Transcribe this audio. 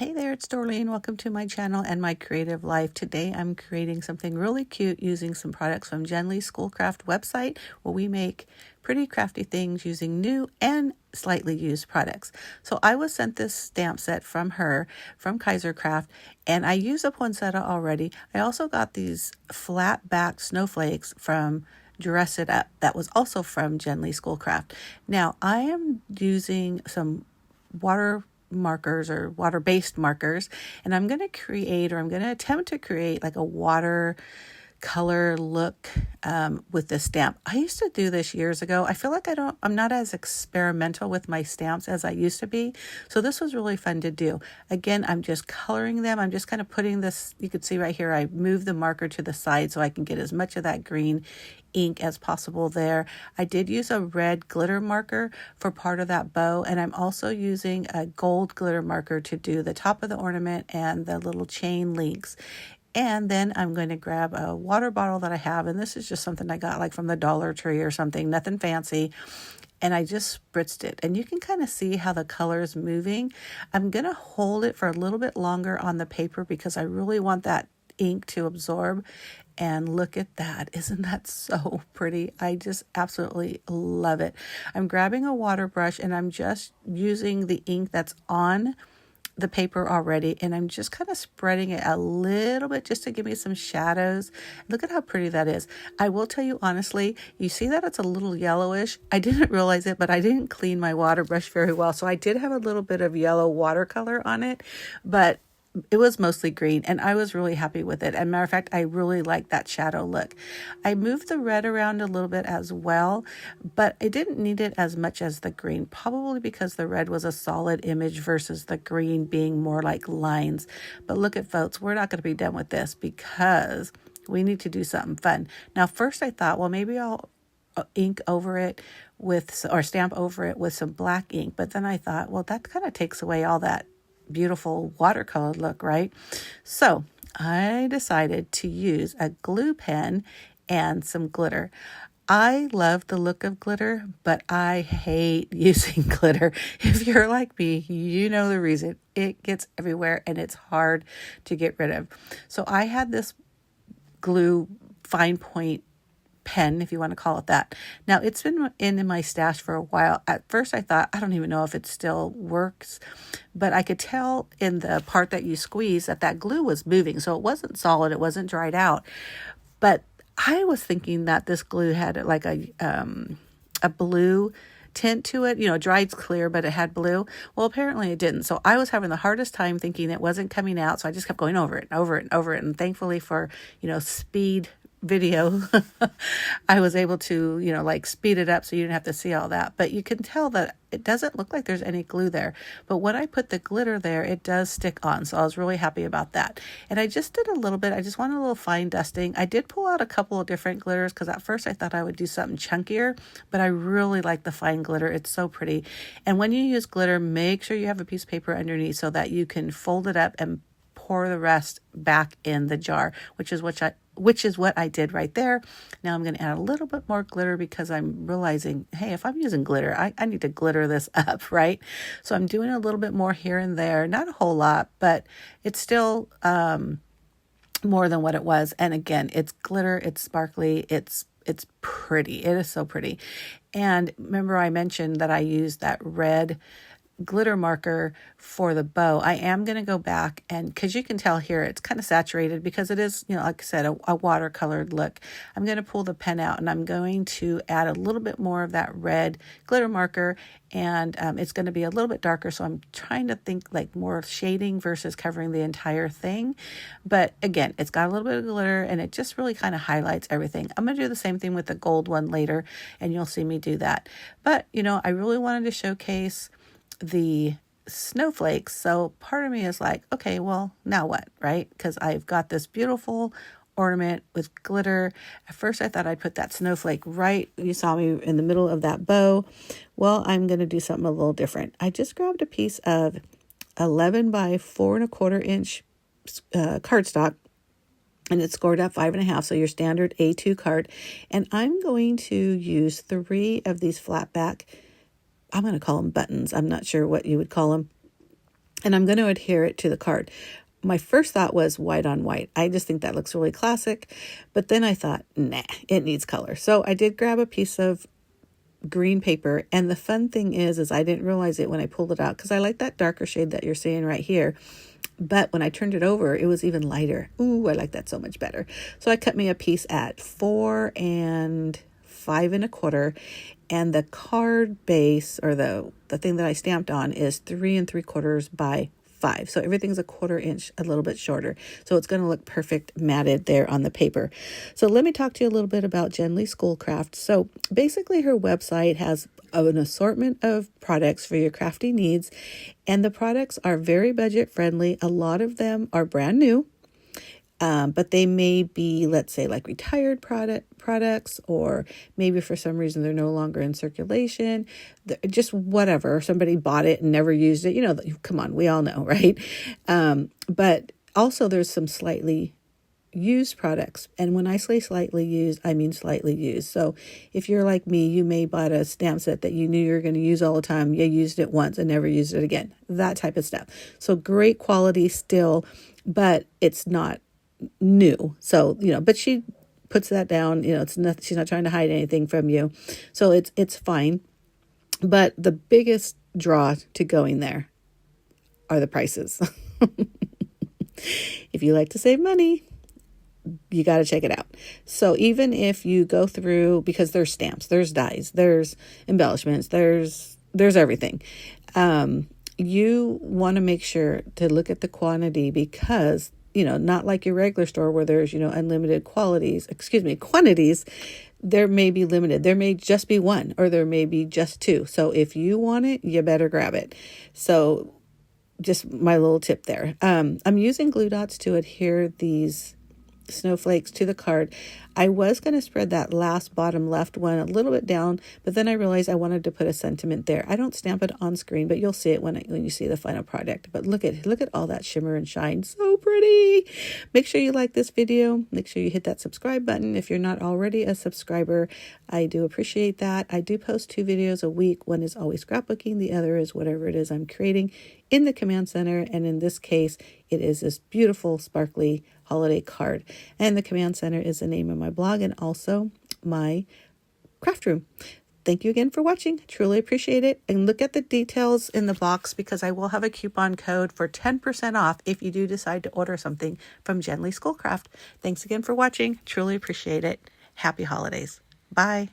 Hey there, it's Dorleen. Welcome to my channel and my creative life. Today I'm creating something really cute using some products from Jen Lee's Schoolcraft website, where we make pretty crafty things using new and slightly used products. So I was sent this stamp set from her, from Kaiser Craft, and I used a poinsettia already. I also got these flat back snowflakes from Dress It Up. That was also from Jen Lee Schoolcraft. Now I am using some water markers or water-based markers, and I'm going to attempt to create like a water color look with this stamp. I used to do this years ago. I feel like I'm not as experimental with my stamps as I used to be. So this was really fun to do. Again, I'm just coloring them. I'm just kind of putting this, you can see right here, I move the marker to the side so I can get as much of that green ink as possible there. I did use a red glitter marker for part of that bow, and I'm also using a gold glitter marker to do the top of the ornament and the little chain links. And then I'm going to grab a water bottle that I have, and this is just something I got like from the Dollar Tree or something, nothing fancy. And I just spritzed it, and you can kind of see how the color is moving. I'm going to hold it for a little bit longer on the paper because I really want that ink to absorb. And look at that. Isn't that so pretty? I just absolutely love it. I'm grabbing a water brush and I'm just using the ink that's on the paper already, and I'm just kind of spreading it a little bit just to give me some shadows. Look at how pretty that is. I will tell you honestly, you see that it's a little yellowish. I didn't realize it, but I didn't clean my water brush very well, so I did have a little bit of yellow watercolor on it, but it was mostly green, and I was really happy with it. As a matter of fact, I really like that shadow look. I moved the red around a little bit as well, but I didn't need it as much as the green, probably because the red was a solid image versus the green being more like lines. But look at, folks, we're not going to be done with this because we need to do something fun. Now, first I thought, well, maybe I'll ink over it or stamp over it with some black ink. But then I thought, well, that kind of takes away all that beautiful watercolor look, right? So I decided to use a glue pen and some glitter. I love the look of glitter, but I hate using glitter. If you're like me, you know the reason. It gets everywhere and it's hard to get rid of. So I had this glue fine point pen, if you want to call it that. Now, it's been in my stash for a while. At first I thought, I don't even know if it still works, but I could tell in the part that you squeeze that glue was moving. So it wasn't solid, it wasn't dried out. But I was thinking that this glue had like a blue tint to it, dried clear, but it had blue. Well, apparently it didn't. So I was having the hardest time thinking it wasn't coming out. So I just kept going over it and over it and over it. And thankfully for, speed video, I was able to, like speed it up so you didn't have to see all that. But you can tell that it doesn't look like there's any glue there. But when I put the glitter there, it does stick on. So I was really happy about that. And I just did a little bit. I just wanted a little fine dusting. I did pull out a couple of different glitters because at first I thought I would do something chunkier, but I really like the fine glitter. It's so pretty. And when you use glitter, make sure you have a piece of paper underneath so that you can fold it up and pour the rest back in the jar, which is what I did right there. Now I'm going to add a little bit more glitter because I'm realizing, hey, if I'm using glitter, I need to glitter this up, right? So I'm doing a little bit more here and there, not a whole lot, but it's still more than what it was. And again, it's glitter, it's sparkly, it's pretty. It is so pretty. And remember I mentioned that I used that red glitter marker for the bow. I am going to go back, and because you can tell here it's kind of saturated because it is, like I said, a watercolored look. I'm going to pull the pen out and I'm going to add a little bit more of that red glitter marker, and it's going to be a little bit darker. So I'm trying to think like more shading versus covering the entire thing. But again, it's got a little bit of glitter and it just really kind of highlights everything. I'm going to do the same thing with the gold one later, and you'll see me do that. But, I really wanted to showcase the snowflakes. So part of me is like, okay, well, now what, right? Because I've got this beautiful ornament with glitter. At first I thought I'd put that snowflake right, you saw me in the middle of that bow. Well, I'm going to do something a little different. I just grabbed a piece of 11 by 4¼ inch cardstock, and it's scored at 5.5, so your standard A2 card. And I'm going to use 3 of these flat back, I'm going to call them buttons. I'm not sure what you would call them. and I'm going to adhere it to the card. My first thought was white on white. I just think that looks really classic. But then I thought, nah, it needs color. So I did grab a piece of green paper. And the fun thing is I didn't realize it when I pulled it out, because I like that darker shade that you're seeing right here. But when I turned it over, it was even lighter. Ooh, I like that so much better. So I cut me a piece at 4 and 5 1/4. And the card base, or the thing that I stamped on, is 3 3/4 by 5. So everything's a 1/4 inch, a little bit shorter. So it's going to look perfect matted there on the paper. So let me talk to you a little bit about Jen Lee Schoolcraft. So basically her website has an assortment of products for your crafty needs. And the products are very budget friendly. A lot of them are brand new. But they may be, let's say, like retired products, or maybe for some reason they're no longer in circulation, just whatever. Somebody bought it and never used it. You know, come on, we all know, right? But also there's some slightly used products. And when I say slightly used, I mean slightly used. So if you're like me, you may bought a stamp set that you knew you were going to use all the time. You used it once and never used it again. That type of stuff. So great quality still, but it's not new. So, but she puts that down, it's not, she's not trying to hide anything from you. So it's fine. But the biggest draw to going there are the prices. If you like to save money, you got to check it out. So even if you go through, because there's stamps, there's dies, there's embellishments, there's everything. You want to make sure to look at the quantity, because not like your regular store where there's, unlimited quantities. There may be limited. There may just be one, or there may be just two. So if you want it, you better grab it. So just my little tip there. I'm using glue dots to adhere these snowflakes to the card. I was going to spread that last bottom left one a little bit down, but then I realized I wanted to put a sentiment there. I don't stamp it on screen, but you'll see it when you see the final product. But look at all that shimmer and shine. So pretty. Make sure you like this video. Make sure you hit that subscribe button if you're not already a subscriber. I do appreciate that. I do post 2 videos a week. One is always scrapbooking. The other is whatever it is I'm creating in the command center. And in this case, it is this beautiful, sparkly holiday card. And the command center is the name of my blog and also my craft room. Thank you again for watching. Truly appreciate it. And look at the details in the box, because I will have a coupon code for 10% off if you do decide to order something from Jen Lee Schoolcraft. Thanks again for watching. Truly appreciate it. Happy holidays. Bye.